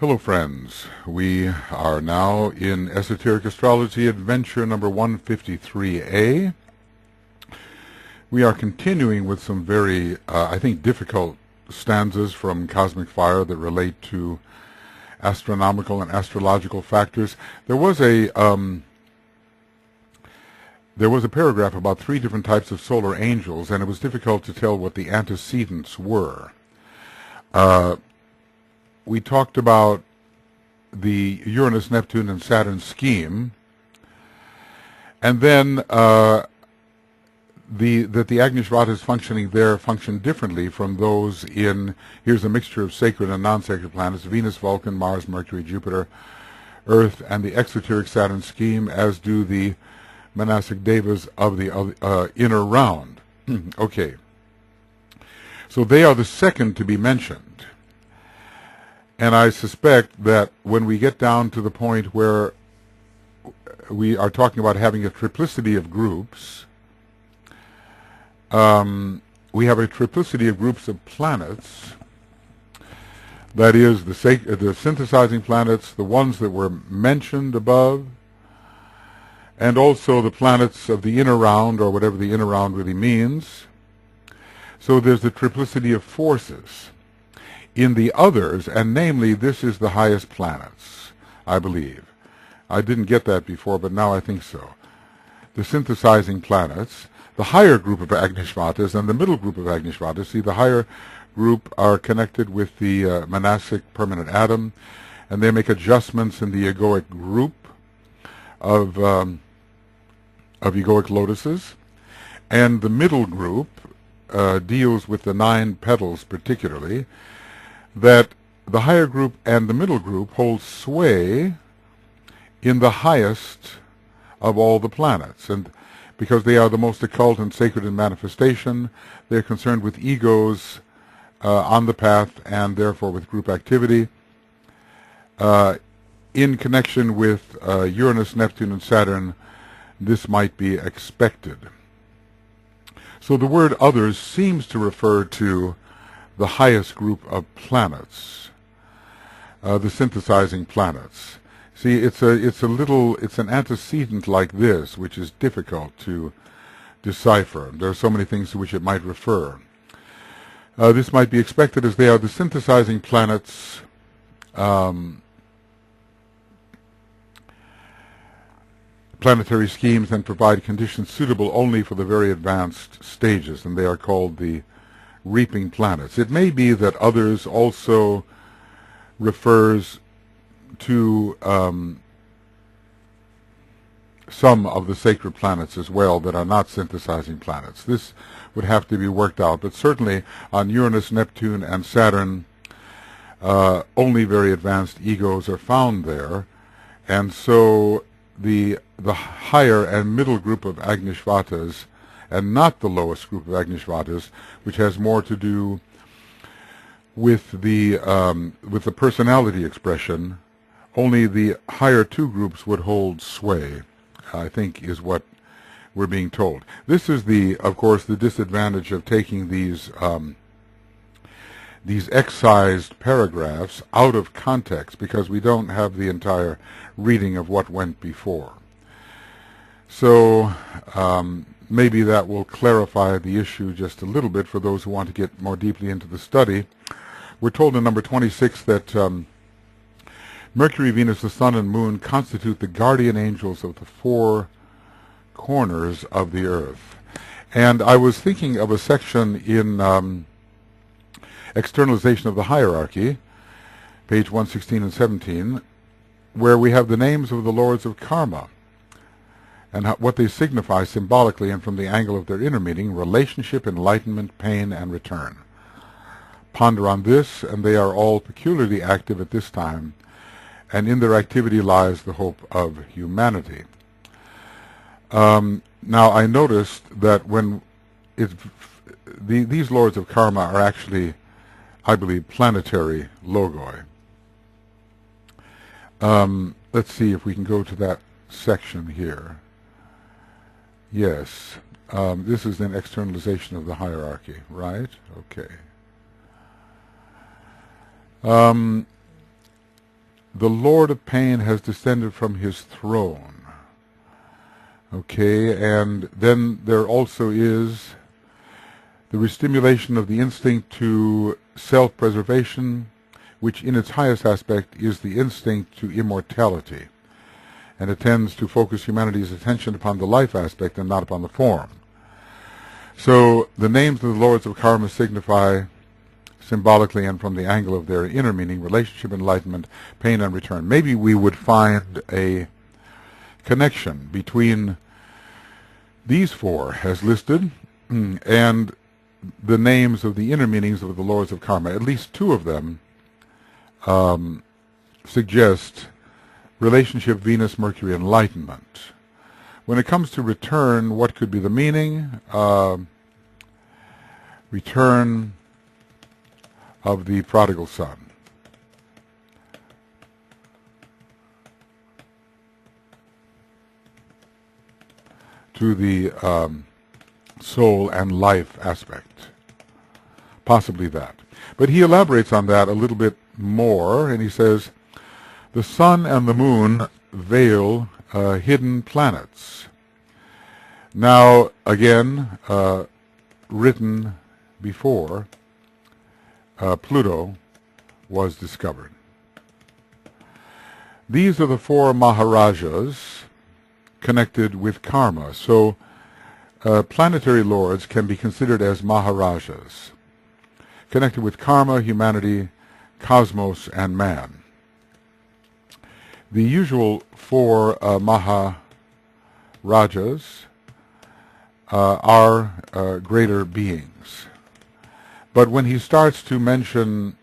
Hello friends, we are now in Esoteric Astrology Adventure number 153A. We are continuing with some very, I think, difficult stanzas from Cosmic Fire that relate to astronomical and astrological factors. There was a paragraph about 3 different types of solar angels, and it was difficult to tell what the antecedents were. We talked about the Uranus, Neptune, and Saturn scheme, and then that the Agnisvatas functioning there function differently from those in, here's a mixture of sacred and non-sacred planets, Venus, Vulcan, Mars, Mercury, Jupiter, Earth, and the exoteric Saturn scheme, as do the monastic devas of the inner round. Okay. So they are the second to be mentioned. And I suspect that when we get down to the point where we are talking about having a triplicity of groups, we have a triplicity of groups of planets. That is, the synthesizing planets, the ones that were mentioned above, and also the planets of the inner round, or whatever the inner round really means. So there's the triplicity of forces in the others, and namely, this is the highest planets, I believe. I didn't get that before, but now I think so. The synthesizing planets, the higher group of Agnisvatas, and the middle group of Agnisvatas. See, the higher group are connected with the monastic permanent atom, and they make adjustments in the egoic group of egoic lotuses. And the middle group deals with the 9 petals particularly, that the higher group and the middle group hold sway in the highest of all the planets. And because they are the most occult and sacred in manifestation, they are concerned with egos on the path, and therefore with group activity. In connection with Uranus, Neptune, and Saturn, this might be expected. So the word others seems to refer to the highest group of planets, the synthesizing planets. See, it's an antecedent like this, which is difficult to decipher. There are so many things to which it might refer. This might be expected as they are the synthesizing planets, planetary schemes, and provide conditions suitable only for the very advanced stages, and they are called the reaping planets. It may be that others also refers to some of the sacred planets as well that are not synthesizing planets. This would have to be worked out, but certainly on Uranus, Neptune, and Saturn, only very advanced egos are found there, and so the higher and middle group of Agnisvatas, and not the lowest group of Agnisvatas, which has more to do with the personality expression. Only the higher 2 groups would hold sway, I think, is what we're being told. This is of course, the disadvantage of taking these excised paragraphs out of context, because we don't have the entire reading of what went before. So maybe that will clarify the issue just a little bit for those who want to get more deeply into the study. We're told in number 26 that Mercury, Venus, the Sun, and Moon constitute the guardian angels of the 4 corners of the earth. And I was thinking of a section in Externalization of the Hierarchy, page 116 and 17, where we have the names of the lords of karma, and what they signify symbolically and from the angle of their inner meaning: relationship, enlightenment, pain, and return. Ponder on this, and they are all peculiarly active at this time, and in their activity lies the hope of humanity. Now, I noticed that when these lords of karma are actually, I believe, planetary logoi. Let's see if we can go to that section here. Yes, this is an externalization of the hierarchy, right? Okay. the Lord of Pain has descended from his throne. Okay, and then there also is the restimulation of the instinct to self-preservation, which in its highest aspect is the instinct to immortality, and it tends to focus humanity's attention upon the life aspect and not upon the form. So the names of the Lords of Karma signify, symbolically and from the angle of their inner meaning, relationship, enlightenment, pain, and return. Maybe we would find a connection between these four as listed and the names of the inner meanings of the Lords of Karma. At least two of them suggest relationship, Venus, Mercury, enlightenment. When it comes to return, what could be the meaning? Return of the Prodigal Son. To the soul and life aspect. Possibly that. But he elaborates on that a little bit more, and he says, the sun and the moon veil hidden planets. Now, again, written before Pluto was discovered. These are the four Maharajas connected with karma. So planetary lords can be considered as Maharajas, connected with karma, humanity, cosmos, and man. The usual four Maharajas are greater beings. But when he starts to mention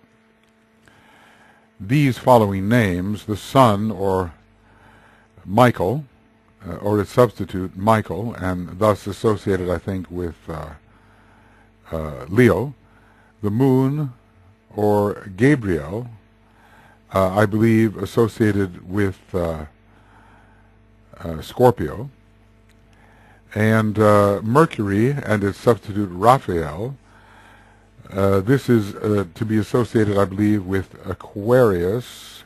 these following names, the sun, or Michael, or its substitute, Michael, and thus associated, I think, with Leo, the moon, or Gabriel, I believe associated with Scorpio, and Mercury and its substitute Raphael. This is to be associated, I believe, with Aquarius,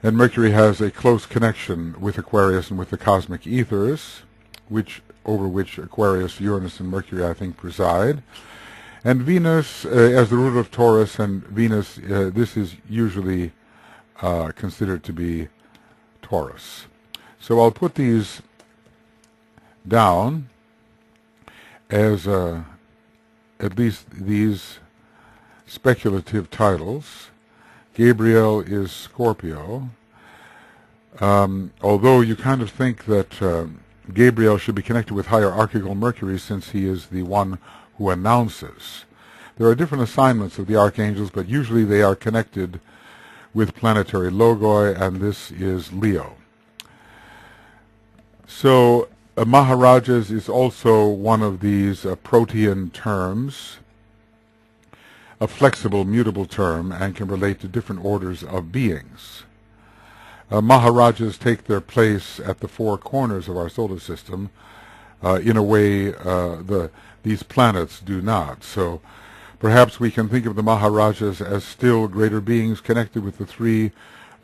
and Mercury has a close connection with Aquarius and with the cosmic ethers, over which Aquarius, Uranus, and Mercury, I think, preside. And Venus, as the ruler of Taurus, and Venus, this is usually considered to be Taurus. So I'll put these down as at least these speculative titles. Gabriel is Scorpio, although you kind of think that Gabriel should be connected with hierarchical Mercury, since he is the one who announces. There are different assignments of the Archangels, but usually they are connected with Planetary Logoi, and this is Leo. So Maharajas is also one of these protean terms, a flexible, mutable term, and can relate to different orders of beings. Maharajas take their place at the four corners of our solar system in a way these planets do not. So perhaps we can think of the Maharajas as still greater beings connected with the three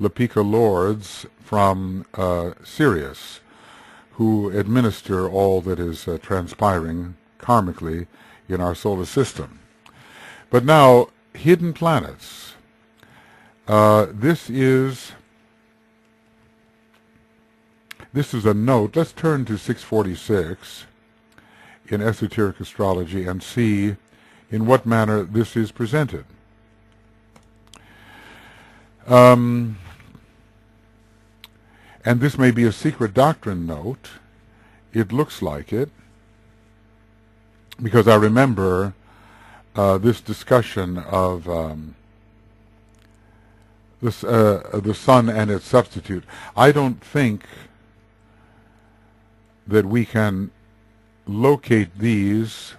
Lapika lords from Sirius, who administer all that is transpiring karmically in our solar system. But now, hidden planets. This is a note. Let's turn to 646 in Esoteric Astrology and see in what manner this is presented. And this may be a Secret Doctrine note. It looks like it, because I remember this discussion of the sun and its substitute. I don't think that we can locate these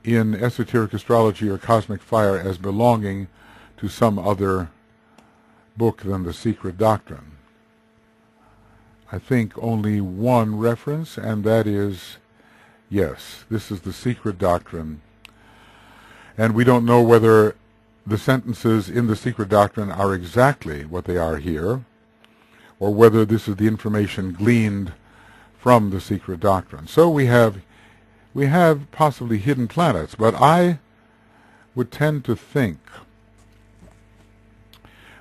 in Esoteric Astrology or Cosmic Fire as belonging to some other book than the Secret Doctrine. I think only one reference, and that is, yes, this is the Secret Doctrine. And we don't know whether the sentences in the Secret Doctrine are exactly what they are here, or whether this is the information gleaned from the Secret Doctrine. So we have possibly hidden planets, but I would tend to think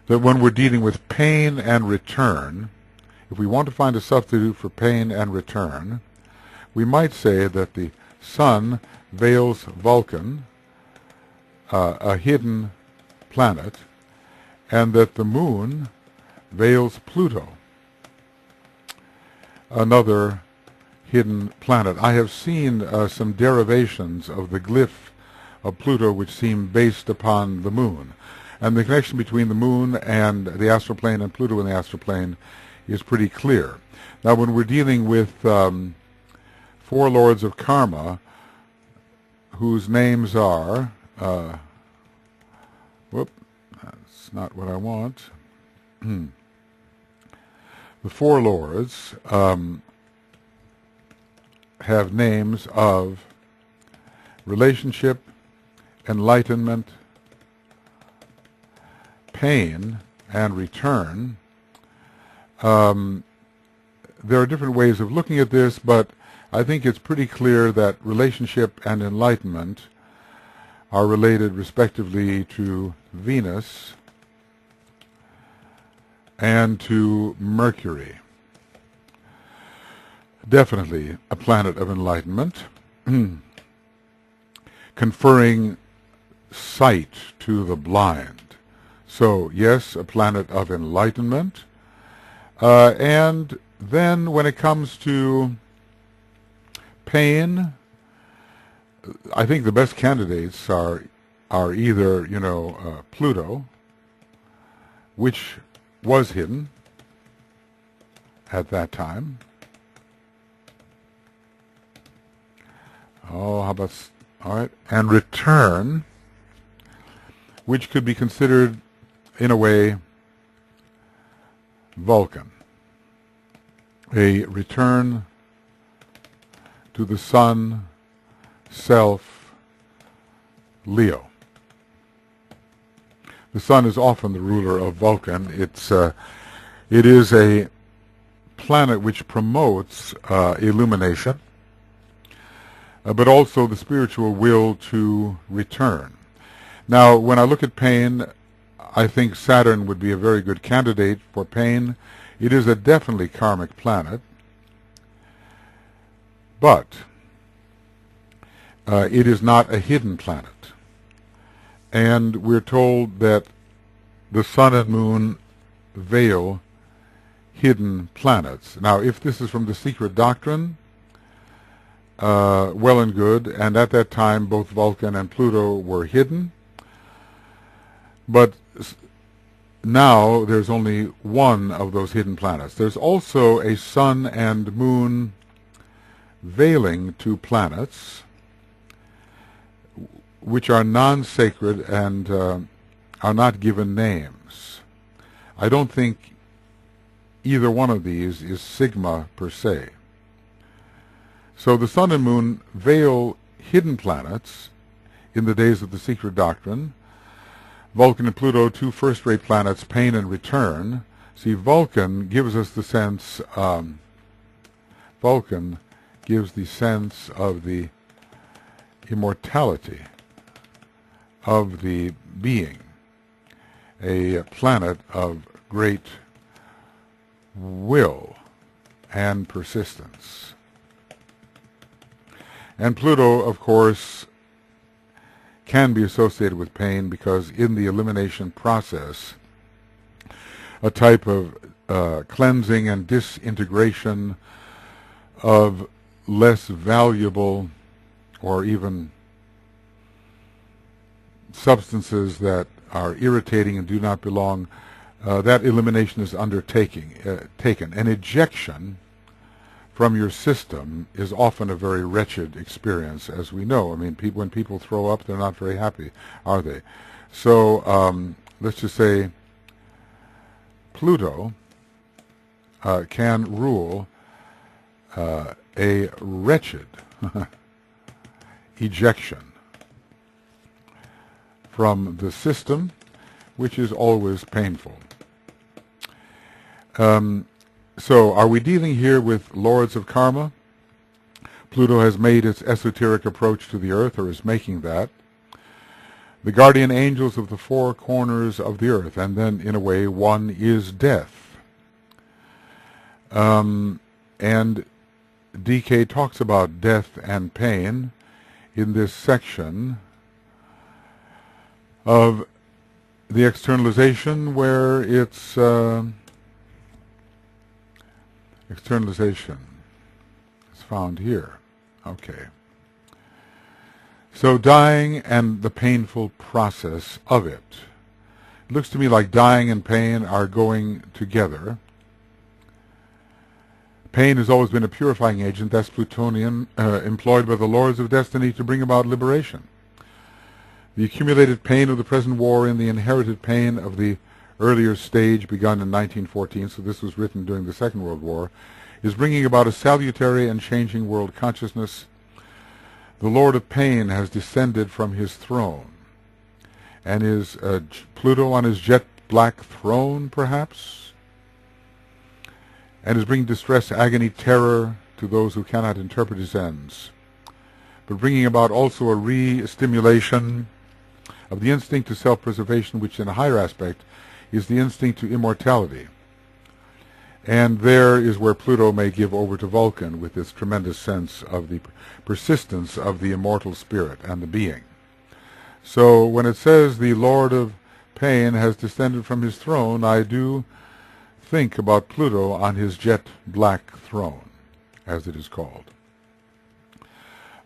that when we're dealing with pain and return, if we want to find a substitute for pain and return, we might say that the Sun veils Vulcan, a hidden planet, and that the Moon veils Pluto, another hidden planet. I have seen some derivations of the glyph of Pluto which seem based upon the Moon. And the connection between the Moon and the astral plane and Pluto in the astral plane is pretty clear. Now, when we're dealing with four lords of karma, whose names are, that's not what I want. The four lords have names of relationship, enlightenment, pain, and return. There are different ways of looking at this, but I think it's pretty clear that relationship and enlightenment are related respectively to Venus and to Mercury. Definitely a planet of enlightenment, conferring sight to the blind. So, yes, a planet of enlightenment. And then when it comes to pain, I think the best candidates are either, Pluto, which was hidden at that time. Oh, how about, all right, and return, which could be considered, in a way, Vulcan, a return to the Sun, self, Leo. The Sun is often the ruler of Vulcan. It is a planet which promotes illumination, but also the spiritual will to return. Now, when I look at pain, I think Saturn would be a very good candidate for pain. It is a definitely karmic planet, but it is not a hidden planet. And we're told that the Sun and Moon veil hidden planets. Now, if this is from the Secret Doctrine, well and good, and at that time both Vulcan and Pluto were hidden, but now there's only one of those hidden planets. There's also a Sun and Moon veiling two planets, which are non-sacred and are not given names. I don't think either one of these is sigma per se. So the Sun and Moon veil hidden planets in the days of the Secret Doctrine. Vulcan and Pluto, two first-rate planets, pain and return. See, Vulcan gives us the sense, Vulcan gives the sense of the immortality of the being, a planet of great will and persistence. And Pluto, of course, can be associated with pain because in the elimination process, a type of cleansing and disintegration of less valuable or even substances that are irritating and do not belong, that elimination is taken. An ejection from your system is often a very wretched experience, as we know. I mean, when people throw up, they're not very happy, are they? So let's just say Pluto can rule a wretched ejection from the system, which is always painful. So are we dealing here with lords of karma? Pluto has made its esoteric approach to the earth, or is making that. The guardian angels of the four corners of the earth, and then in a way one is death. And DK talks about death and pain in this section of the externalization, where it's externalization is found here. Okay. So dying and the painful process of it. It looks to me like dying and pain are going together. Pain has always been a purifying agent, that's Plutonian, employed by the lords of destiny to bring about liberation. The accumulated pain of the present war and the inherited pain of the earlier stage begun in 1914, so this was written during the Second World War, is bringing about a salutary and changing world consciousness. The Lord of Pain has descended from his throne. And is Pluto on his jet black throne, perhaps? And is bringing distress, agony, terror to those who cannot interpret his ends, but bringing about also a re-stimulation of the instinct to self-preservation, which in a higher aspect is the instinct to immortality. And there is where Pluto may give over to Vulcan with its tremendous sense of the persistence of the immortal spirit and the being. So when it says the Lord of Pain has descended from his throne, I do think about Pluto on his jet black throne, as it is called.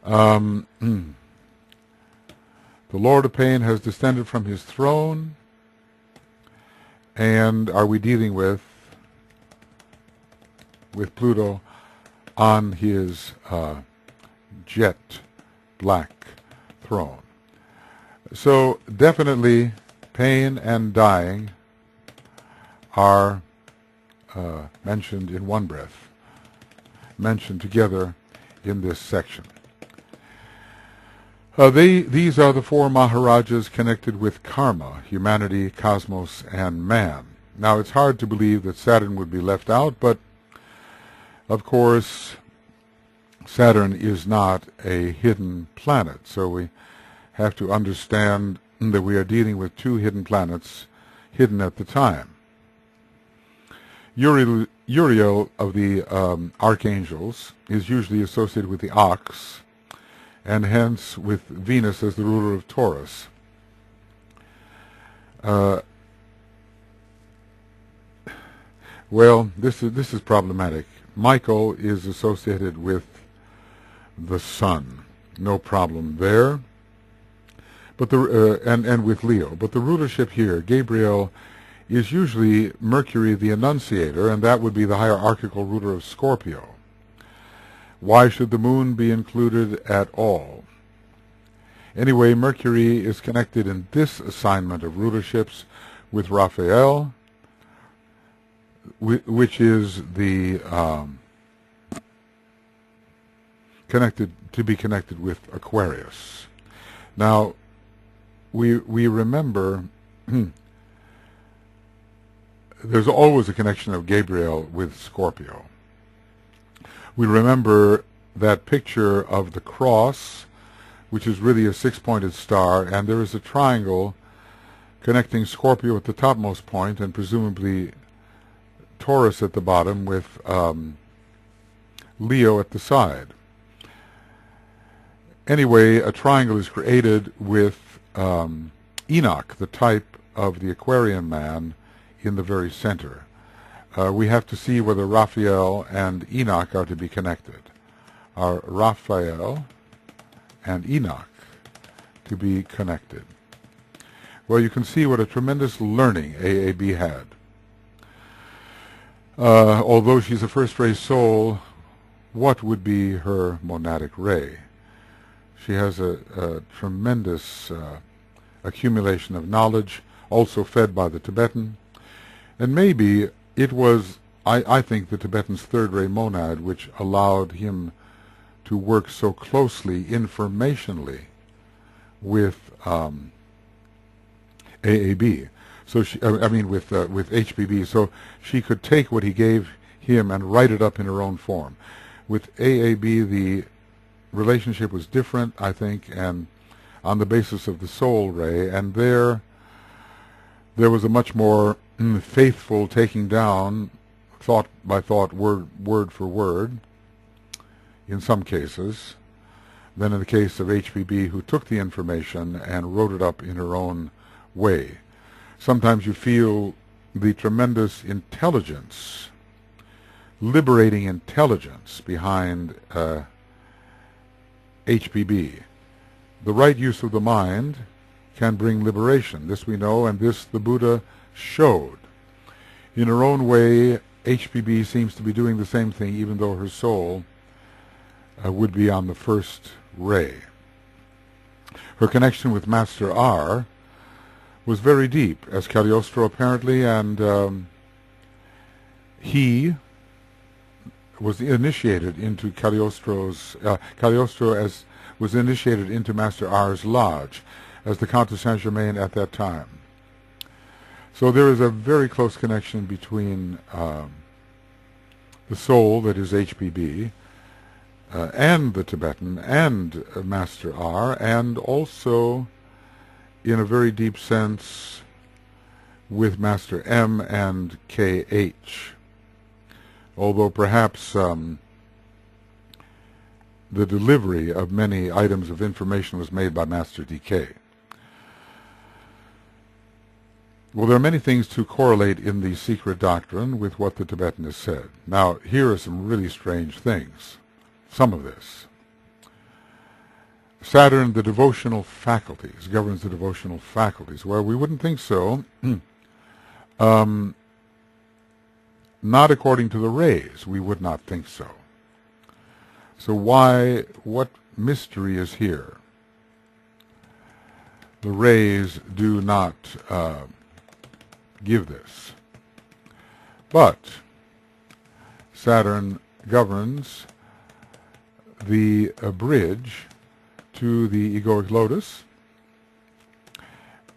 The Lord of Pain has descended from his throne, and are we dealing with Pluto on his jet black throne? So definitely pain and dying are mentioned in one breath, mentioned together in this section. These are the four Maharajas connected with karma, humanity, cosmos, and man. Now, it's hard to believe that Saturn would be left out, but of course, Saturn is not a hidden planet, so we have to understand that we are dealing with two hidden planets, hidden at the time. Uriel of the Archangels is usually associated with the ox, and hence with Venus as the ruler of Taurus. Well, this is problematic. Michael is associated with the Sun, no problem there. But and with Leo, but the rulership here, Gabriel, is usually Mercury the Annunciator, and that would be the hierarchical ruler of Scorpio. Why should the moon be included at all? Anyway, Mercury is connected in this assignment of rulerships with Raphael, which is the connected with Aquarius. Now, we remember there's always a connection of Gabriel with Scorpio. We remember that picture of the cross, which is really a six-pointed star, and there is a triangle connecting Scorpio at the topmost point and presumably Taurus at the bottom, with Leo at the side. Anyway, a triangle is created with Enoch, the type of the Aquarian man, in the very center. We have to see whether Raphael and Enoch are to be connected. Are Raphael and Enoch to be connected? Well, you can see what a tremendous learning AAB had. Although she's a first-ray soul, what would be her monadic ray? She has a tremendous accumulation of knowledge, also fed by the Tibetan. And maybe it was, I think, the Tibetan's third-ray monad which allowed him to work so closely informationally with AAB. So with HBB. So she could take what he gave him and write it up in her own form. With AAB, the relationship was different, I think, and on the basis of the soul ray, and there was a much more faithful taking down, thought by thought, word for word, in some cases, than in the case of HBB, who took the information and wrote it up in her own way. Sometimes you feel the tremendous intelligence, liberating intelligence behind HBB. The right use of the mind can bring liberation. This we know, and this the Buddha showed. In her own way, HBB seems to be doing the same thing, even though her soul would be on the first ray. Her connection with Master R was very deep, as Cagliostro apparently, and he was initiated into Cagliostro was initiated into Master R's lodge as the Count de Saint-Germain at that time. So there is a very close connection between the soul, that is HBB, and the Tibetan, and Master R, and also, in a very deep sense, with Master M and KH. Although perhaps the delivery of many items of information was made by Master DK. Well, there are many things to correlate in the Secret Doctrine with what the Tibetan has said. Now, here are some really strange things. Some of this. Saturn, the devotional faculties, governs the devotional faculties. Well, we wouldn't think so. Not according to the rays, we would not think so. So what mystery is here? The rays do not give this. But Saturn governs the bridge to the egoic lotus,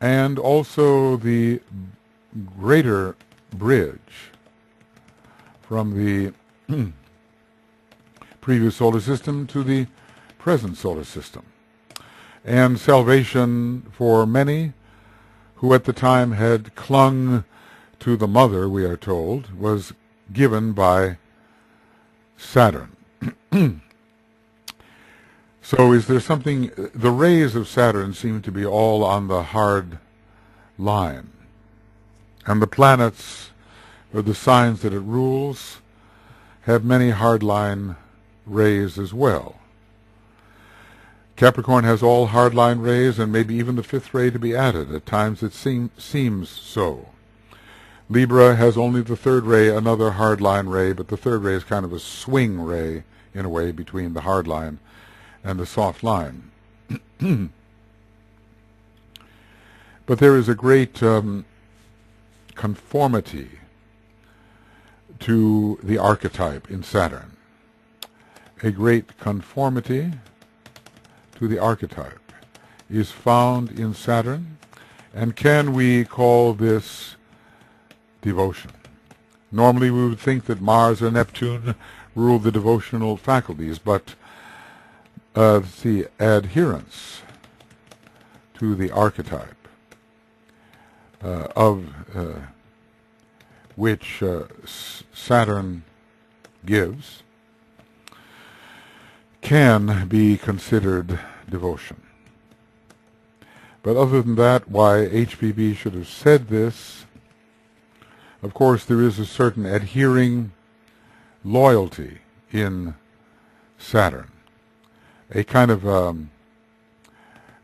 and also the greater bridge from the previous solar system to the present solar system, and salvation for many who at the time had clung to the mother, we are told, was given by Saturn. So is there something, the rays of Saturn seem to be all on the hard line, and the planets, or the signs that it rules, have many hardline rays as well. Capricorn has all hardline rays, and maybe even the fifth ray to be added. At times it seems so. Libra has only the third ray, another hardline ray, but the third ray is kind of a swing ray, in a way, between the hardline and the soft line. But there is a great conformity to the archetype in Saturn. A great conformity to the archetype is found in Saturn, and can we call this devotion? Normally we would think that Mars or Neptune rule the devotional faculties, but the adherence to the archetype of which Saturn gives can be considered devotion. But other than that, why HBB should have said this, of course there is a certain adhering loyalty in Saturn, a kind of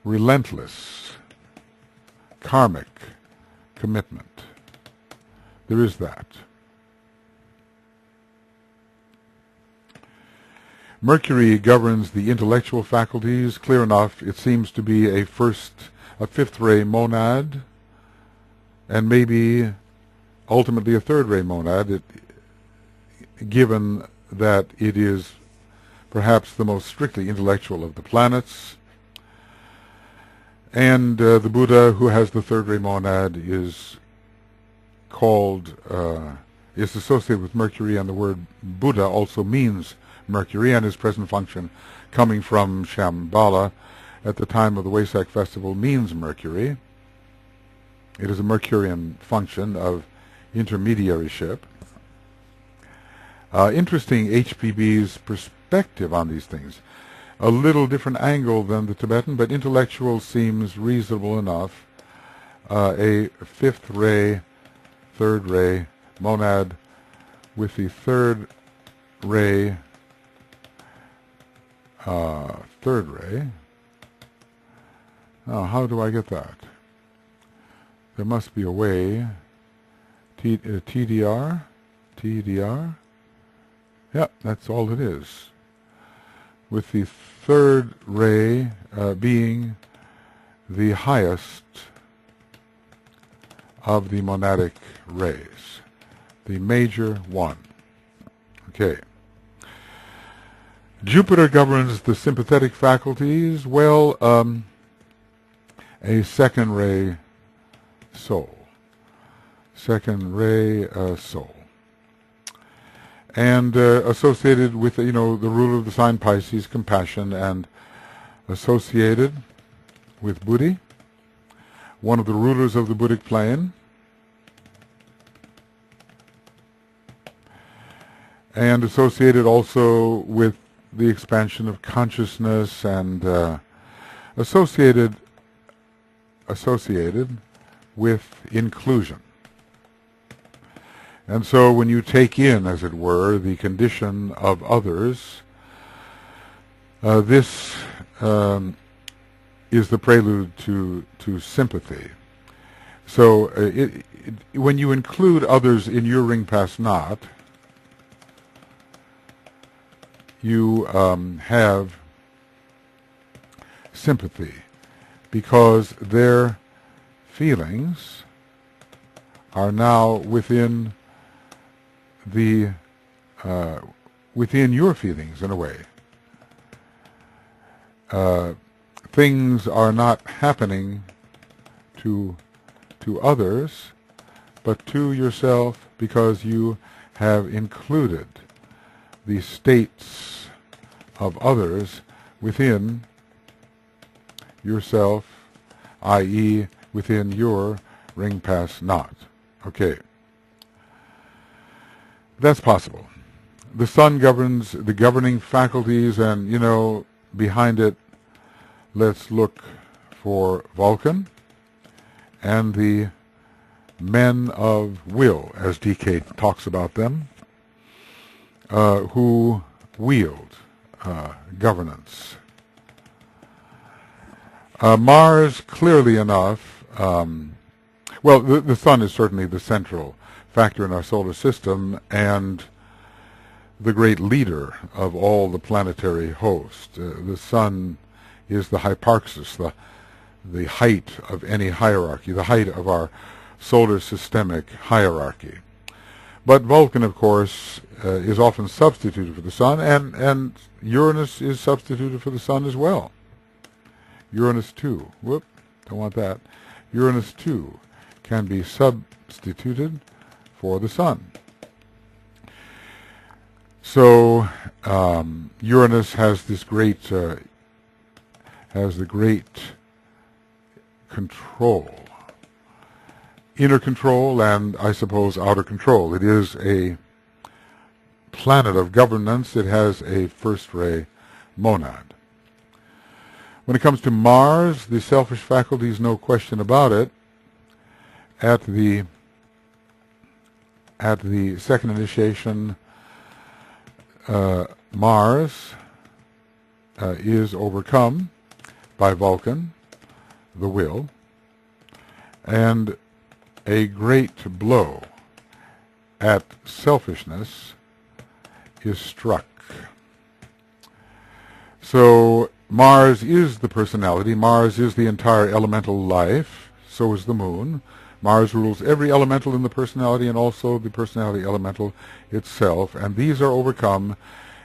relentless karmic commitment. There is that. Mercury governs the intellectual faculties. Clear enough, it seems to be a fifth ray monad, and maybe ultimately a third ray monad, given that it is perhaps the most strictly intellectual of the planets. And the Buddha, who has the third ray monad, is associated with Mercury, and the word Buddha also means Mercury, and his present function, coming from Shambhala at the time of the Wesak festival, means Mercury. It is a Mercurian function of intermediaryship. Interesting HPB's perspective on these things. A little different angle than the Tibetan, but intellectual seems reasonable enough. A fifth ray, third ray monad with the third ray, Now, how do I get that? There must be a way. TDR? Yep, that's all it is. With the third ray being the highest of the monadic rays, the major one. Okay. Jupiter governs the sympathetic faculties. Well, a second ray soul. Second ray soul. And associated with, the ruler of the sign Pisces, compassion, and associated with Buddhi, one of the rulers of the Buddhic plane, and associated also with the expansion of consciousness, and associated with inclusion. And so when you take in, as it were, the condition of others, this is the prelude to sympathy. So when you include others in your ring pass knot, you have sympathy, because their feelings are now within within your feelings, in a way. Things are not happening to others, but to yourself, because you have included the states of others within yourself, i.e., within your ring pass knot. Okay. That's possible. The sun governs the governing faculties, and, behind it, let's look for Vulcan and the men of will, as DK talks about them, who wield governance. Mars, clearly enough, the sun is certainly the central factor in our solar system, and the great leader of all the planetary host. The sun is the hyparxis, the height of any hierarchy, the height of our solar systemic hierarchy. But Vulcan, of course, is often substituted for the sun, and Uranus is substituted for the sun as well. Uranus too. Whoop, don't want that. Uranus too can be substituted for the sun. So Uranus has this great, control, inner control, and I suppose outer control. It is a planet of governance. It has a first ray monad. When it comes to Mars, the selfish faculties, no question about it. At the second initiation, Mars is overcome by Vulcan, the will, and a great blow at selfishness is struck. So Mars is the personality. Mars is the entire elemental life. So is the moon. Mars rules every elemental in the personality, and also the personality elemental itself, and these are overcome,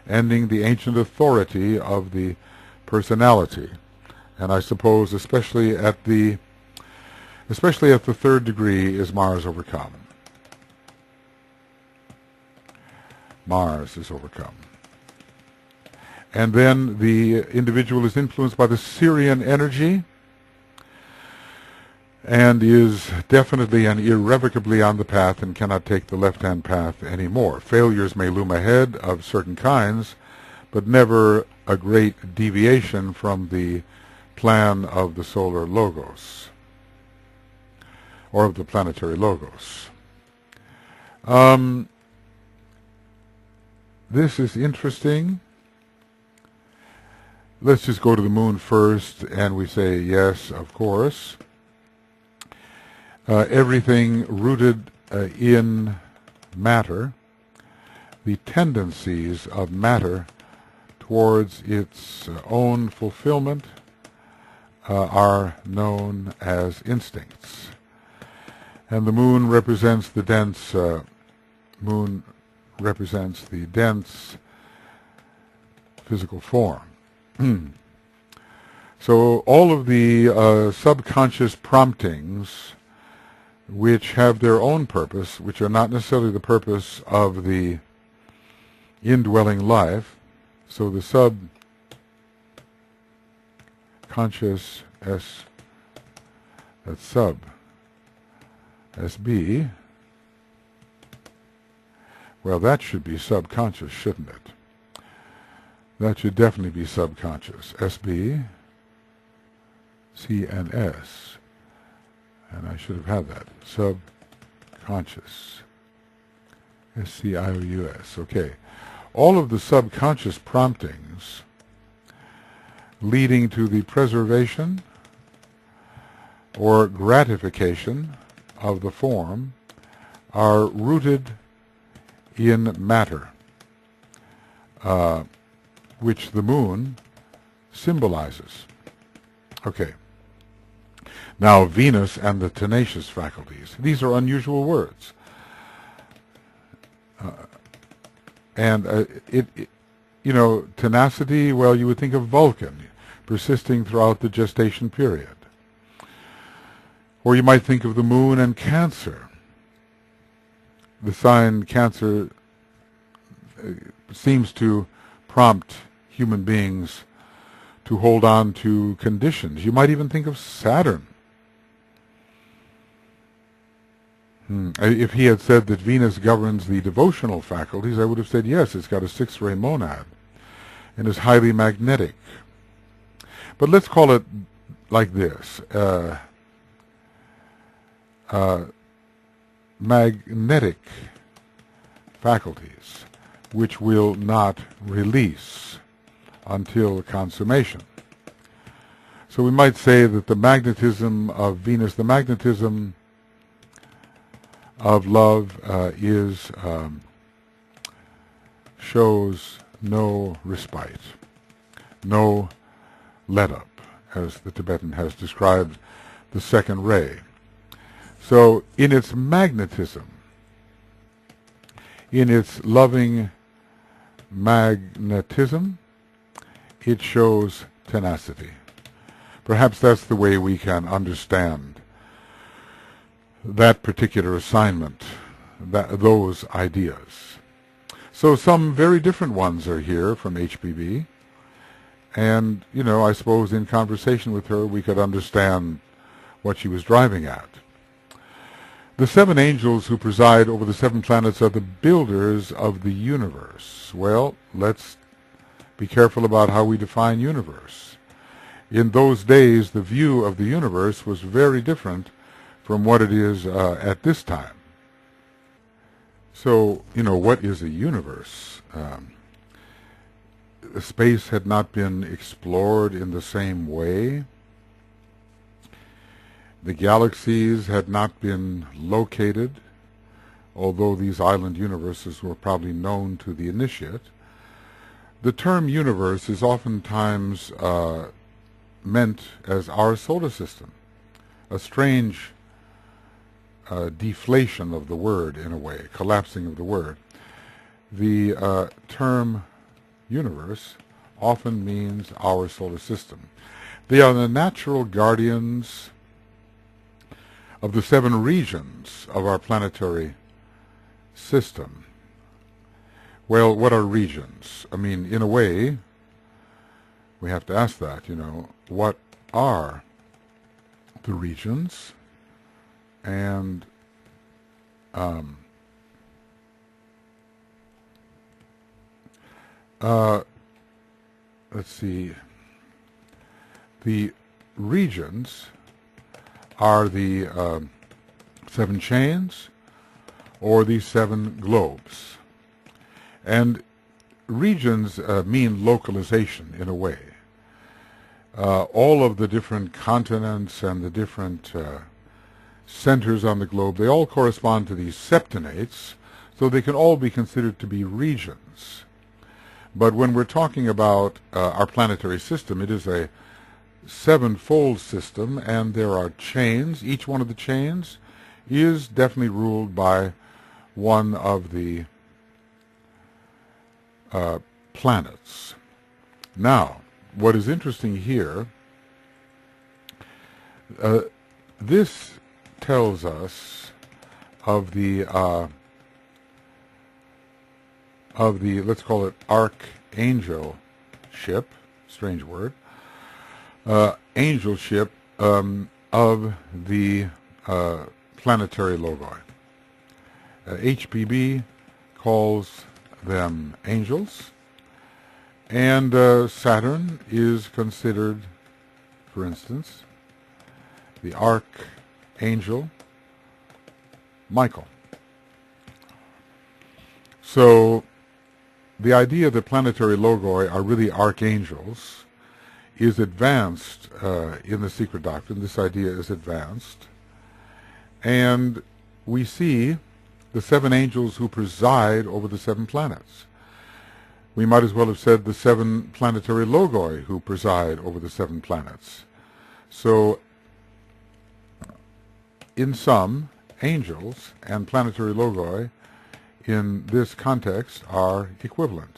ending the ancient authority of the personality. And I suppose especially at the third degree is Mars overcome. Mars is overcome. And then the individual is influenced by the Syrian energy and is definitely and irrevocably on the path and cannot take the left-hand path anymore. Failures may loom ahead of certain kinds, but never a great deviation from the plan of the solar logos, or of the planetary logos. This is interesting. Let's just go to the moon first, and we say yes, of course. Everything rooted in matter, the tendencies of matter towards its own fulfillment are known as instincts. And the moon represents the dense physical form. So all of the subconscious promptings, which have their own purpose, which are not necessarily the purpose of the indwelling life, so the subconscious SB, well, that should be subconscious, shouldn't it? That should definitely be subconscious. SB, C and S. And I should have had that. Subconscious. SCIOUS. Okay. All of the subconscious promptings leading to the preservation or gratification of the form are rooted in matter, which the moon symbolizes. Okay. Now, Venus and the tenacious faculties. These are unusual words. Tenacity, well, you would think of Vulcan, persisting throughout the gestation period. Or you might think of the moon and Cancer. The sign Cancer seems to prompt human beings to hold on to conditions. You might even think of Saturn. If he had said that Venus governs the devotional faculties, I would have said, yes, it's got a six-ray monad and is highly magnetic. But let's call it like this. Magnetic faculties, which will not release until consummation. So we might say that the magnetism of Venus, the magnetism of love shows no respite, no let-up, as the Tibetan has described the second ray. So in its magnetism, in its loving magnetism, it shows tenacity. Perhaps that's the way we can understand that particular assignment, those ideas. So some very different ones are here from HPV, and, I suppose in conversation with her we could understand what she was driving at. The seven angels who preside over the seven planets are the builders of the universe. Well, let's be careful about how we define universe. In those days, the view of the universe was very different from what it is at this time. So, what is a universe? Space had not been explored in the same way. The galaxies had not been located, although these island universes were probably known to the initiate. The term universe is oftentimes meant as our solar system, a strange deflation of the word in a way, collapsing of the word. The term universe often means our solar system. They are the natural guardians of the 7 regions of our planetary system. Well, what are regions? I mean, in a way, we have to ask that, what are the regions? And let's see, the regions are the 7 chains or the 7 globes. And regions mean localization in a way. All of the different continents and the different centers on the globe, they all correspond to these septenates, so they can all be considered to be regions. But when we're talking about our planetary system, it is a 7-fold system, and there are chains. Each one of the chains is definitely ruled by one of the planets. Now, what is interesting here, this tells us of the let's call it archangel ship, strange word, angel ship of the planetary logoi. HPB calls them angels, and Saturn is considered, for instance, the archangel Michael. So the idea that planetary logoi are really archangels is advanced in the Secret Doctrine. This idea is advanced. And we see the 7 angels who preside over the 7 planets. We might as well have said the 7 planetary logoi who preside over the 7 planets. So, in sum, angels and planetary logoi in this context are equivalent.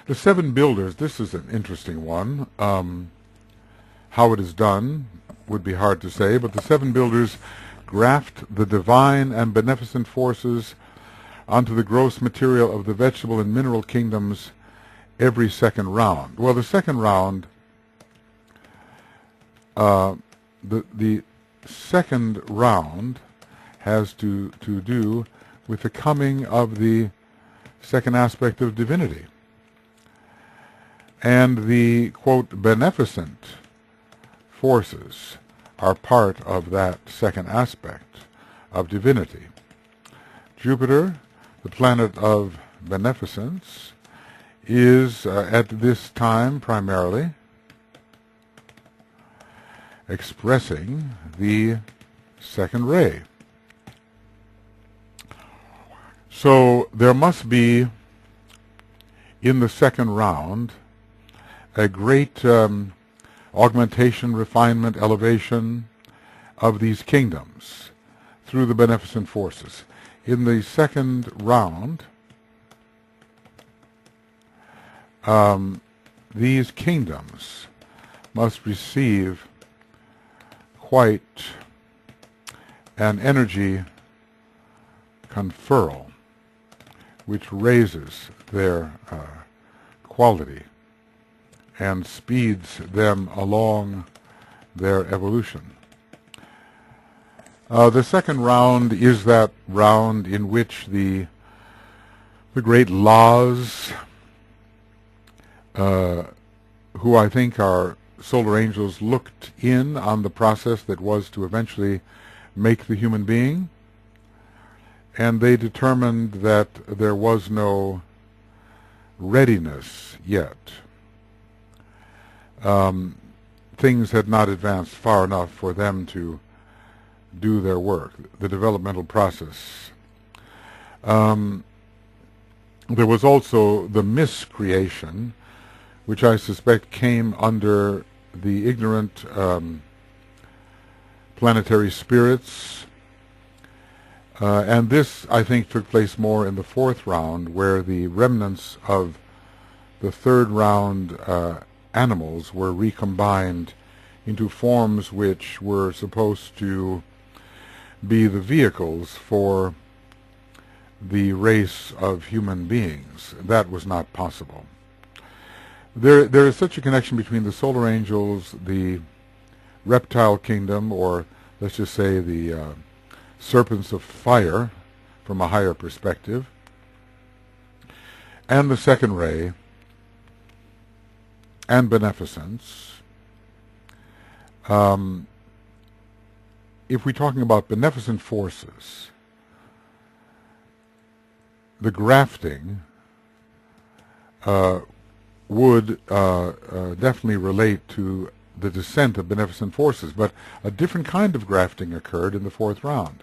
The 7 builders, this is an interesting one. How it is done would be hard to say, but the 7 builders graft the divine and beneficent forces onto the gross material of the vegetable and mineral kingdoms every second round. Well, the second round, the second round has to do with the coming of the second aspect of divinity. And the, quote, beneficent forces are part of that second aspect of divinity. Jupiter, the planet of beneficence, is at this time primarily expressing the second ray. So there must be, in the second round, a great augmentation, refinement, elevation of these kingdoms through the beneficent forces. In the second round, these kingdoms must receive quite an energy conferral, which raises their quality and speeds them along their evolution. The second round is that round in which the great laws, who I think are solar angels, looked in on the process that was to eventually make the human being, and they determined that there was no readiness yet. Things had not advanced far enough for them to do their work, the developmental process. There was also the miscreation, which I suspect came under the ignorant planetary spirits, and this, I think, took place more in the fourth round, where the remnants of the third round animals were recombined into forms which were supposed to be the vehicles for the race of human beings. That was not possible. There is such a connection between the solar angels, the reptile kingdom, or let's just say the serpents of fire from a higher perspective, and the second ray, and beneficence. If we're talking about beneficent forces, the grafting would definitely relate to the descent of beneficent forces, but a different kind of grafting occurred in the fourth round.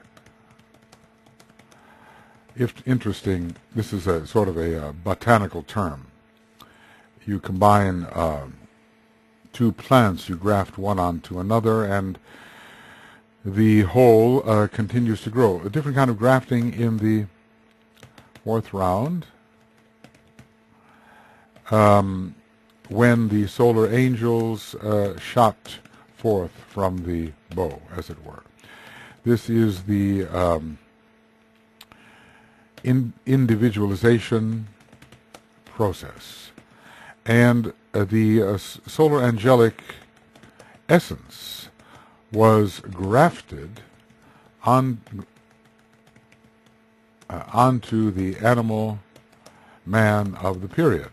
If interesting, this is a sort of a botanical term. You combine two plants, you graft one onto another, and the whole continues to grow. A different kind of grafting in the fourth round, when the solar angels shot forth from the bow, as it were. This is the individualization process. And the solar angelic essence was grafted onto the animal man of the period.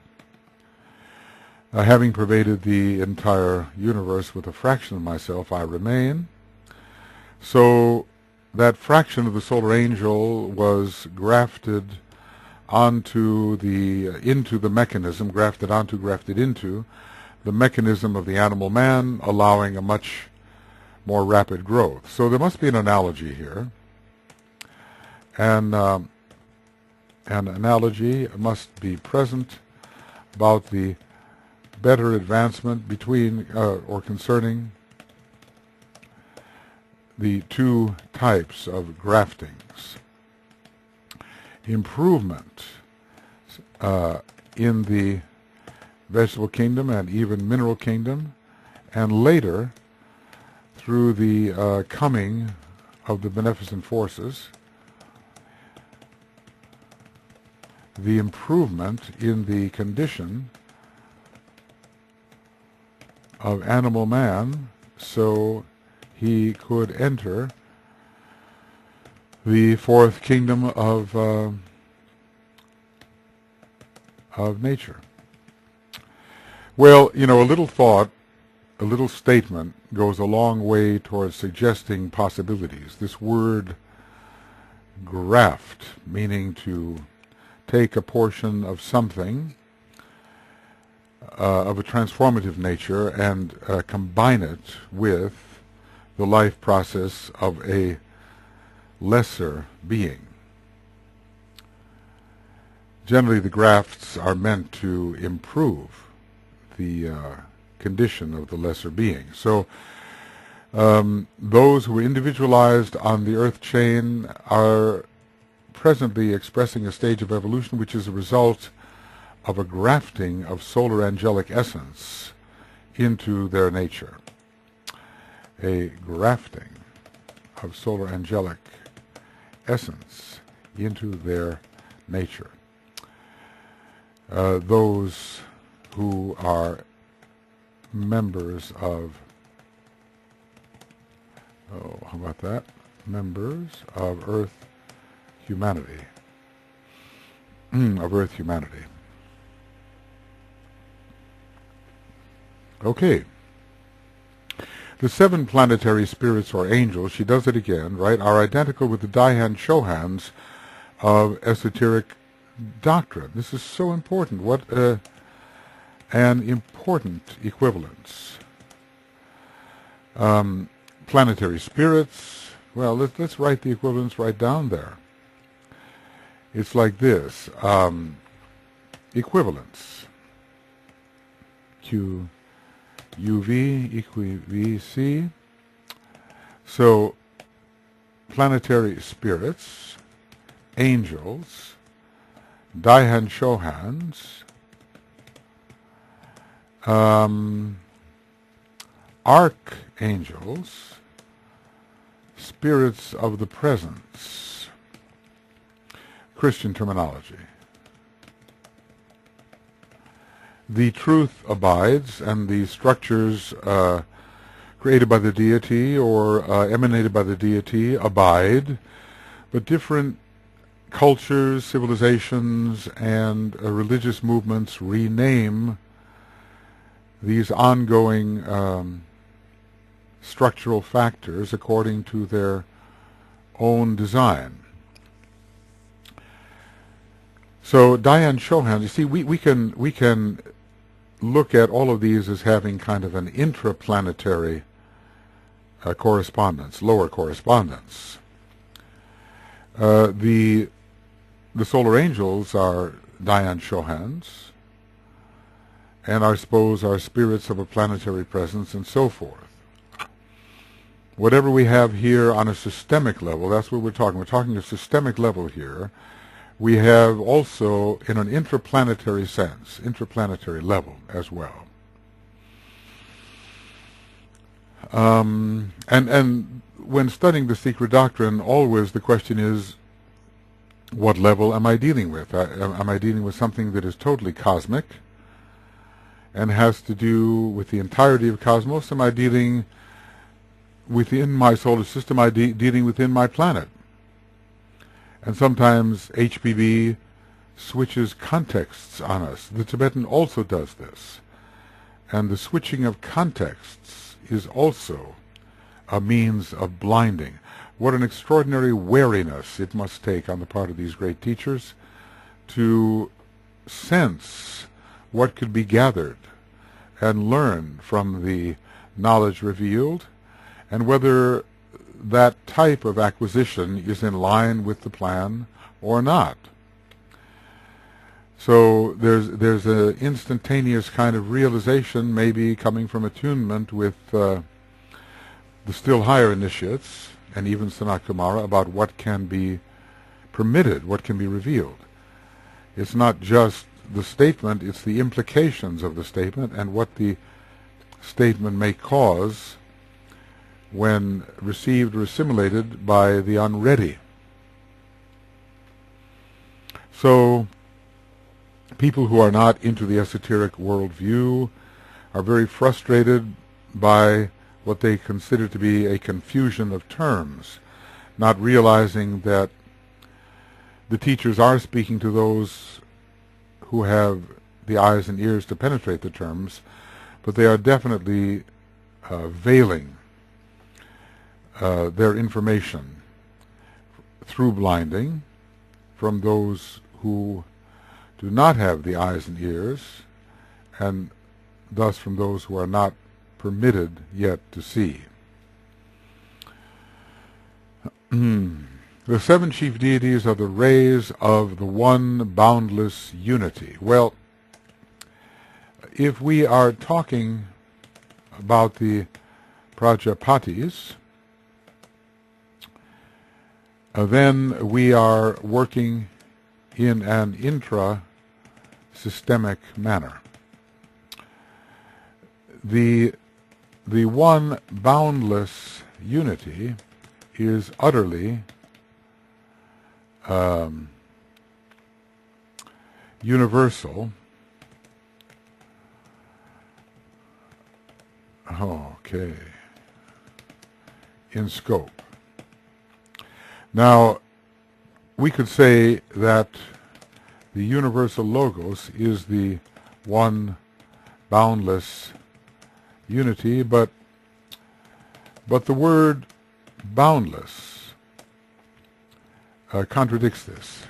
Having pervaded the entire universe with a fraction of myself, I remain. So that fraction of the solar angel was grafted into the mechanism, grafted into the mechanism of the animal man, allowing a much more rapid growth. So there must be an analogy here. And an analogy must be present about the better advancement between or concerning the two types of graftings. Improvement in the vegetable kingdom and even mineral kingdom, and later through the coming of the beneficent forces, the improvement in the condition of animal man, so he could enter the fourth kingdom of nature. Well, you know, a little thought, a little statement goes a long way towards suggesting possibilities. This word graft, meaning to take a portion of something of a transformative nature and combine it with the life process of a lesser being. Generally, the grafts are meant to improve the condition of the lesser being. So those who are individualized on the earth chain are presently expressing a stage of evolution which is a result of a grafting of solar angelic essence into their nature. A grafting of solar angelic essence into their nature. Those who are members of, how about that? Members of Earth humanity. Of Earth humanity. Okay. The 7 planetary spirits or angels, she does it again, right, are identical with the Dhyan Chohans of Esoteric Doctrine. This is so important. What an important equivalence. Planetary spirits, well, let's write the equivalence right down there. It's like this. Equivalence. Q UV VC. So planetary spirits, angels, Dhyan Chohans, Archangels, spirits of the presence, Christian terminology. The truth abides, and the structures created by the deity or emanated by the deity abide, but different cultures, civilizations, and religious movements rename these ongoing structural factors according to their own design. So Dhyan Chohans, you see, we can look at all of these as having kind of an intraplanetary correspondence, lower correspondence. The solar angels are Dhyan Chohans, and I suppose are spirits of a planetary presence and so forth. Whatever we have here on a systemic level, that's what we're talking. We're talking a systemic level here. We have also, in an intraplanetary sense, intraplanetary level as well. And when studying the Secret Doctrine, always the question is, what level am I dealing with? Am I dealing with something that is totally cosmic and has to do with the entirety of cosmos? Am I dealing within my solar system? Am I dealing within my planet? And sometimes HPB switches contexts on us. The Tibetan also does this. And the switching of contexts is also a means of blinding. What an extraordinary wariness it must take on the part of these great teachers to sense what could be gathered and learn from the knowledge revealed, and whether that type of acquisition is in line with the plan or not. So there's an instantaneous kind of realization, maybe coming from attunement with the still higher initiates and even Sanat Kumara, about what can be permitted, what can be revealed. It's not just the statement, it's the implications of the statement and what the statement may cause when received or assimilated by the unready. So people who are not into the esoteric worldview are very frustrated by what they consider to be a confusion of terms, not realizing that the teachers are speaking to those who have the eyes and ears to penetrate the terms, but they are definitely veiling their information through blinding from those who do not have the eyes and ears, and thus from those who are not permitted yet to see. The seven chief deities are the rays of the one boundless unity. Well, if we are talking about the Prajapatis, then we are working in an intra-systemic manner. The one boundless unity is utterly universal. Okay. In scope. Now, we could say that the universal logos is the one boundless unity, but the word boundless contradicts this.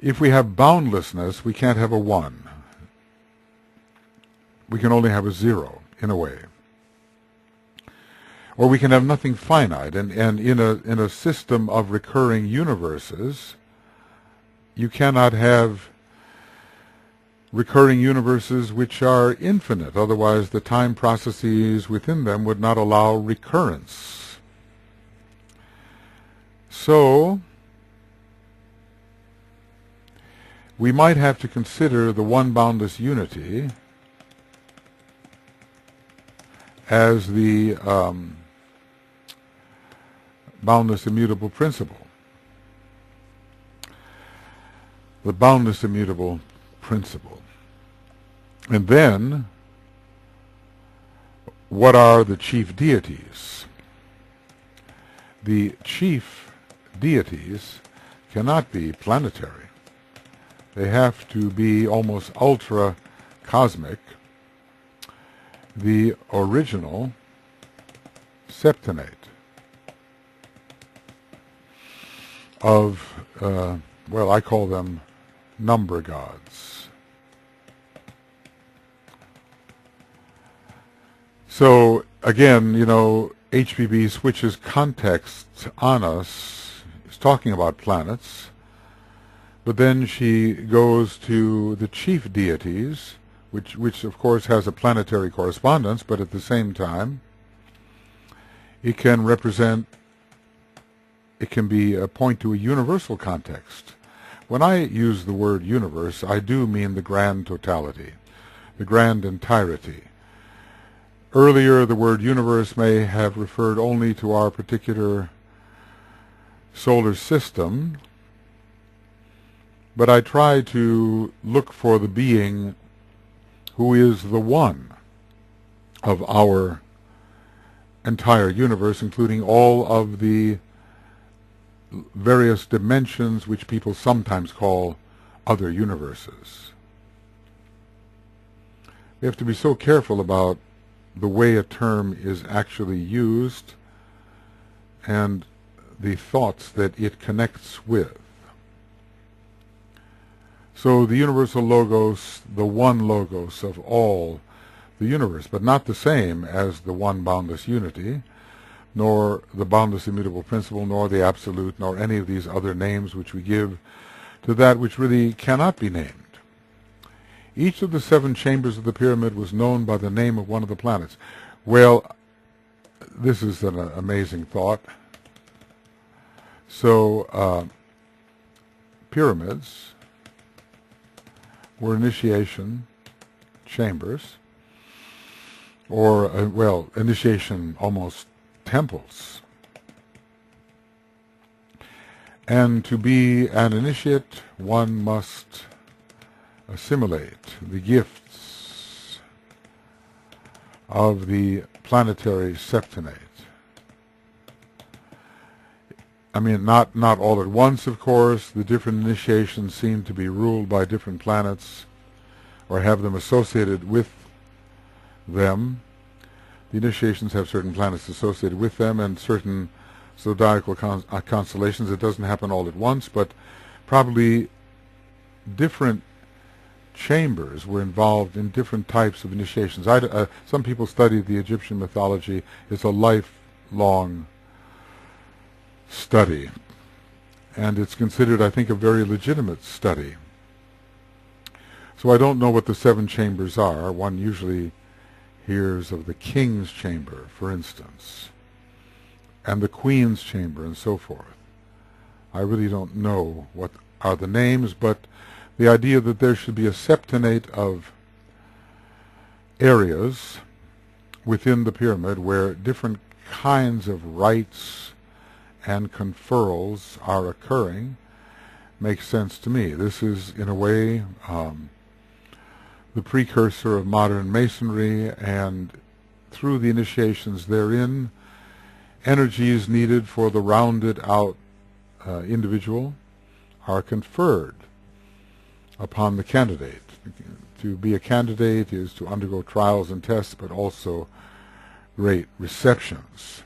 If we have boundlessness, we can't have a one. We can only have a zero, in a way. Or we can have nothing finite, and in a system of recurring universes, you cannot have recurring universes which are infinite. Otherwise, the time processes within them would not allow recurrence. So, we might have to consider the one boundless unity as the boundless immutable principle. The boundless immutable principle. And then, what are the chief deities? The chief deities cannot be planetary. They have to be almost ultra-cosmic. The original septenate of, well, I call them number gods. So, again, you know, HPB switches context on us. It's talking about planets. But then she goes to the chief deities, which of course has a planetary correspondence, but at the same time, it can represent, it can be a point to a universal context. When I use the word universe, I do mean the grand totality, the grand entirety. Earlier, the word universe may have referred only to our particular solar system, but I try to look for the being who is the one of our entire universe, including all of the various dimensions which people sometimes call other universes. We have to be so careful about the way a term is actually used and the thoughts that it connects with. So the universal logos, the one logos of all the universe, but not the same as the one boundless unity, nor the boundless immutable principle, nor the absolute, nor any of these other names which we give to that which really cannot be named. Each of the 7 chambers of the pyramid was known by the name of one of the planets. Well, this is an amazing thought. So, pyramids were initiation chambers, or, well, initiation almost temples. And to be an initiate, one must assimilate the gifts of the planetary septenate. I mean, not all at once, of course. The different initiations seem to be ruled by different planets or have them associated with them. The initiations have certain planets associated with them and certain zodiacal constellations. It doesn't happen all at once, but probably different chambers were involved in different types of initiations. Some people study the Egyptian mythology. It's a lifelong study, and it's considered, I think, a very legitimate study. So I don't know what the 7 chambers are. One usually hears of the king's chamber, for instance, and the queen's chamber, and so forth. I really don't know what are the names, but the idea that there should be a septenate of areas within the pyramid where different kinds of rites and conferrals are occurring makes sense to me. This is, in a way, the precursor of modern masonry, and through the initiations therein, energies needed for the rounded out individual are conferred upon the candidate. To be a candidate is to undergo trials and tests, but also great receptions.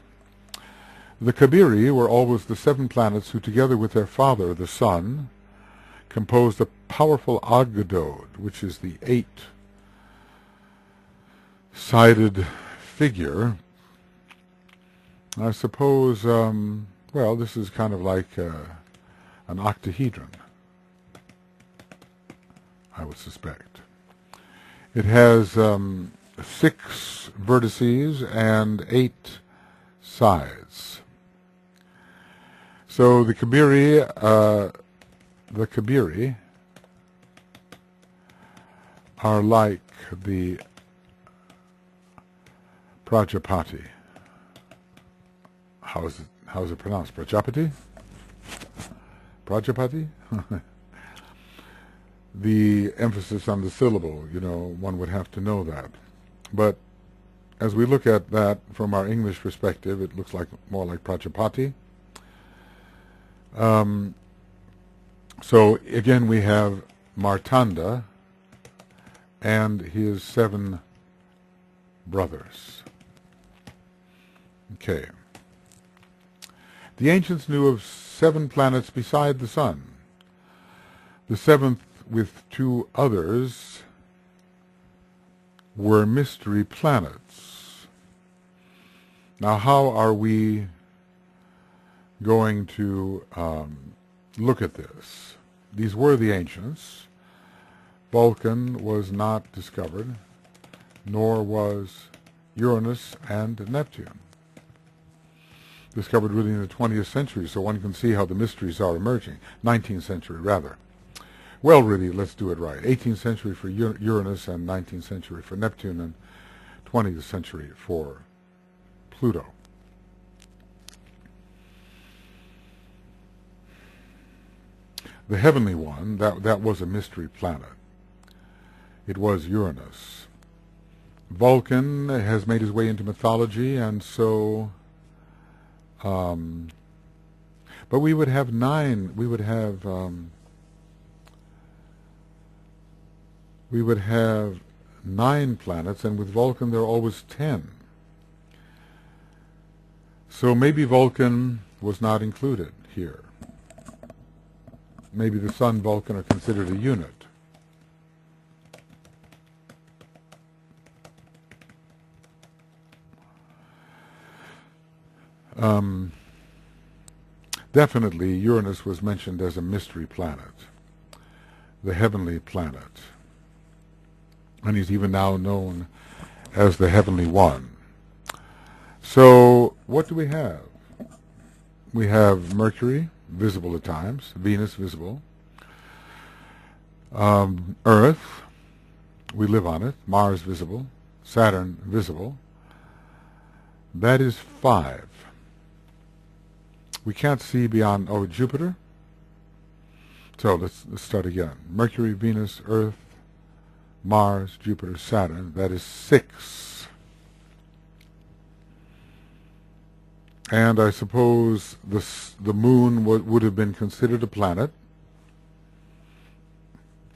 The Kabiri were always the 7 planets who, together with their father, the sun, composed a powerful Aggadode, which is the 8-sided figure. I suppose, well, this is kind of like an octahedron, I would suspect. It has 6 vertices and 8 sides. So the Kabiri are like the Prajapati. How is it pronounced? Prajapati? Prajapati? The emphasis on the syllable, one would have to know that. But as we look at that from our English perspective, it looks like more like Prajapati. So again, we have Martanda and his 7 brothers. Okay. The ancients knew of 7 planets beside the sun. The 7th, with 2 others, were mystery planets. Now, how are we going to look at this? These were the ancients. Vulcan was not discovered, nor was Uranus and Neptune. Discovered really in the 20th century, so one can see how the mysteries are emerging. 19th century, rather. Well, really, let's do it right. 18th century for Uranus and 19th century for Neptune and 20th century for Pluto. The heavenly one, that was a mystery planet. It was Uranus. Vulcan has made his way into mythology, and so... but we would have 9... We would have 9 planets, and with Vulcan there are always 10. So maybe Vulcan was not included here. Maybe the Sun, Vulcan are considered a unit. Definitely Uranus was mentioned as a mystery planet, the heavenly planet. And he's even now known as the Heavenly One. So, what do we have? We have Mercury, visible at times, Venus, visible. Earth, we live on it, Mars, visible, Saturn, visible. That is 5. We can't see beyond, Jupiter. So, let's start again. Mercury, Venus, Earth, Mars, Jupiter, Saturn, that is 6. And I suppose the moon would have been considered a planet,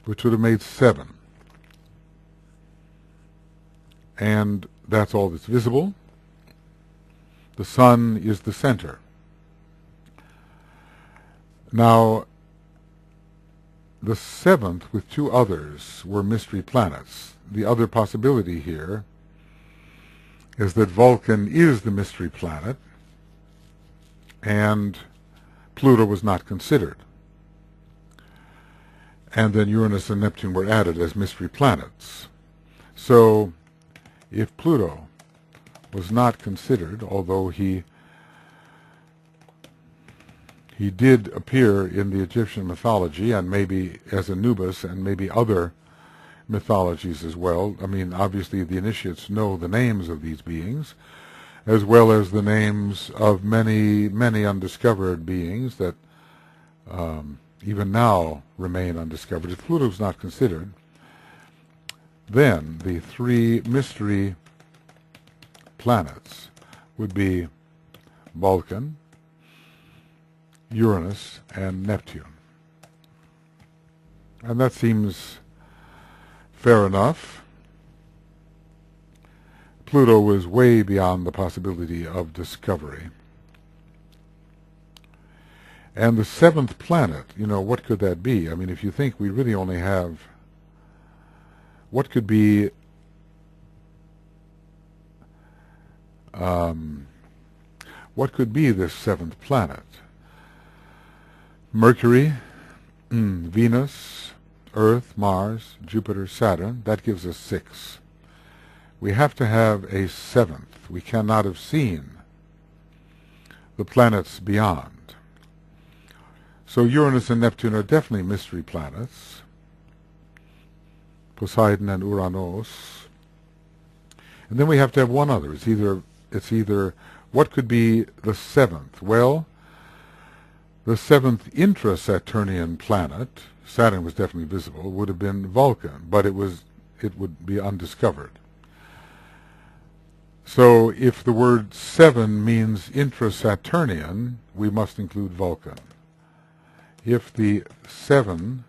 which would have made 7. And that's all that's visible. The sun is the center. Now, the 7th, with 2 others, were mystery planets. The other possibility here is that Vulcan is the mystery planet, and Pluto was not considered. And then Uranus and Neptune were added as mystery planets. So, if Pluto was not considered, although he did appear in the Egyptian mythology, and maybe as Anubis, and maybe other mythologies as well. I mean, obviously the initiates know the names of these beings, as well as the names of many, many undiscovered beings that even now remain undiscovered. If Pluto is not considered, then the 3 mystery planets would be Vulcan, Uranus, and Neptune. And that seems fair enough. Pluto was way beyond the possibility of discovery. And the 7th planet, what could that be? I mean, if you think we really only have... What could be... what could be this 7th planet? Mercury, Venus, Earth, Mars, Jupiter, Saturn. That gives us 6. We have to have a 7th. We cannot have seen the planets beyond. So Uranus and Neptune are definitely mystery planets. Poseidon and Uranos. And then we have to have one other. It's either what could be the seventh? Well, the seventh intra-Saturnian planet, Saturn was definitely visible, would have been Vulcan, but it would be undiscovered. So if the word seven means intra-Saturnian, we must include Vulcan. If the seven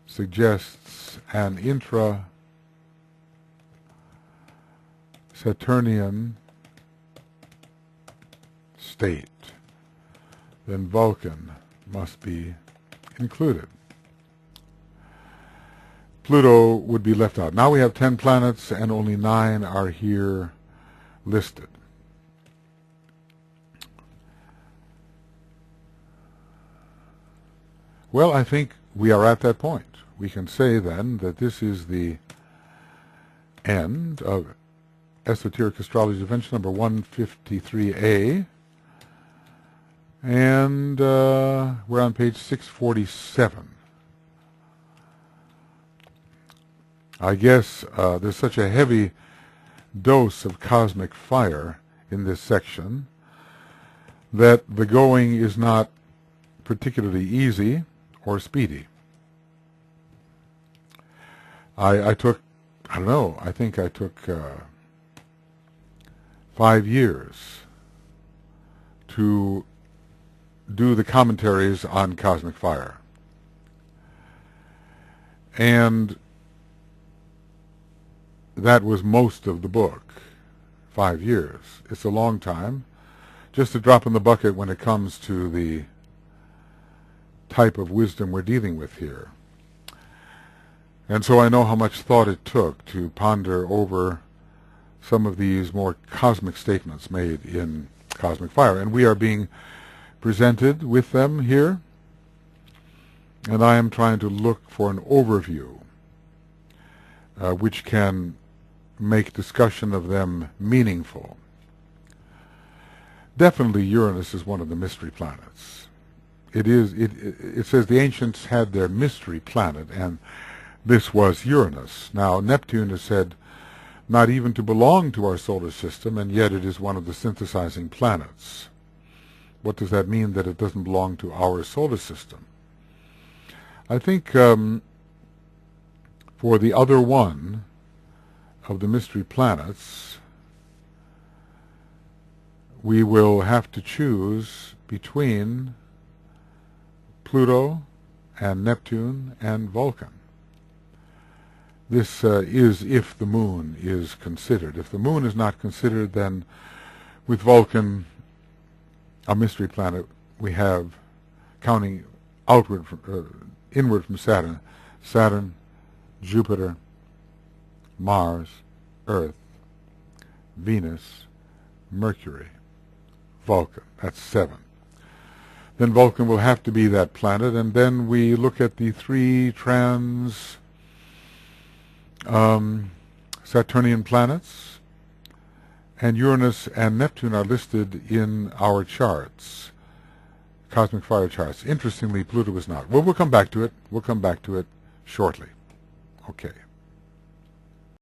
suggests an intra-Saturnian state, then Vulcan must be included. Pluto would be left out. Now we have 10 planets and only 9 are here listed. Well, I think we are at that point. We can say then that this is the end of Esoteric Astrology Adventure number 153A. And we're on page 647. I guess there's such a heavy dose of cosmic fire in this section that the going is not particularly easy or speedy. I took, I don't know, I think I took 5 years to do the commentaries on cosmic fire. And that was most of the book, 5 years. It's a long time. Just a drop in the bucket when it comes to the type of wisdom we're dealing with here. And so I know how much thought it took to ponder over some of these more cosmic statements made in Cosmic Fire. And we are being presented with them here. And I am trying to look for an overview which can make discussion of them meaningful. Definitely Uranus is one of the mystery planets. It says the ancients had their mystery planet, and this was Uranus. Now, Neptune is said not even to belong to our solar system, and yet it is one of the synthesizing planets. What does that mean, that it doesn't belong to our solar system? I think for the other one of the mystery planets, we will have to choose between Pluto and Neptune and Vulcan. This is if the moon is considered. If the moon is not considered, then with Vulcan, a mystery planet, we have, counting outward inward from Saturn, Saturn, Jupiter, Mars, Earth, Venus, Mercury, Vulcan. That's 7. Then Vulcan will have to be that planet, and then we look at the 3 Saturnian planets, and Uranus and Neptune are listed in our charts, cosmic fire charts. Interestingly, Pluto is not. Well, we'll come back to it. We'll come back to it shortly. Okay.